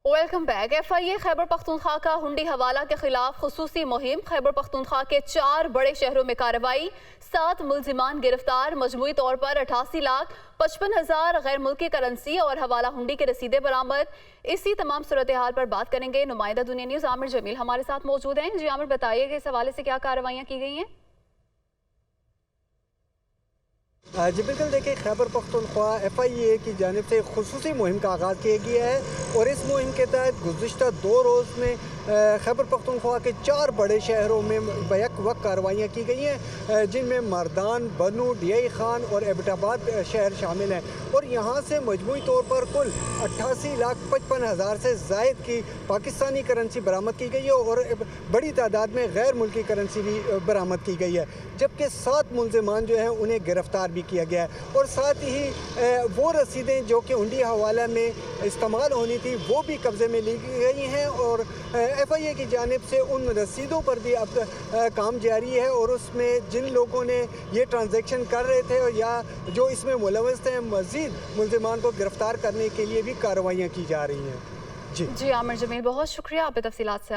Welcome back. FIA Khyber Pakhtunkhwa का हुंडी हवाला के खिलाफ खुसूसी मुहिम। खैबर पख्तूनख्वा के 4 बड़े शहरों में कार्रवाई, 7 मुल्जिमान गिरफ्तार, मजमूई तौर पर 88,55,000 गैर मुल्की करेंसी और हवाला हुंडी की रसीदें बरामद। इसी तमाम सूरत हाल पर बात करेंगे। नुमाइंदा दुनिया न्यूज़ आमिर जमील हमारे साथ मौजूद हैं। जी आमिर, बताइए कि इस हवाले से क्या कार्रवाइयाँ की गई हैं? जी बिल्कुल, देखिए खैबर पख्तूनख्वा FIA की जानिब से खुसूसी मुहिम का आगाज़ किया गया है और इस मुहिम के तहत गुज़िश्ता 2 रोज़ में खैबर पख्तूनख्वा के 4 बड़े शहरों में बैक वक्त कार्रवाइयाँ की गई हैं, जिनमें मर्दान, बनू, DI खान और एबटाबाद शहर शामिल हैं। और यहाँ से मजमूई तौर पर कुल 88,55,000 से ज़ायद की पाकिस्तानी करेंसी बरामद की गई है और बड़ी तादाद में गैर मुल्की करेंसी भी बरामद की गई है, जबकि 7 मुल्ज़िमान जो हैं उन्हें गिरफ़्तार भी किया गया है। और साथ ही वो रसीदें जो कि हुंडी हवाला में इस्तेमाल होनी थी वो भी कब्ज़े में ली गई हैं और FIA की जानिब से उन रसीदों पर भी अब काम जारी है और उसमें जिन लोगों ने ये ट्रांजैक्शन कर रहे थे या जो इसमें मुलव्वस थे, मज़ीद मुल्ज़िमान को गिरफ़्तार करने के लिए भी कार्रवाइयाँ की जा रही हैं। जी आमिर जमील, बहुत शुक्रिया आपके तफसीलात से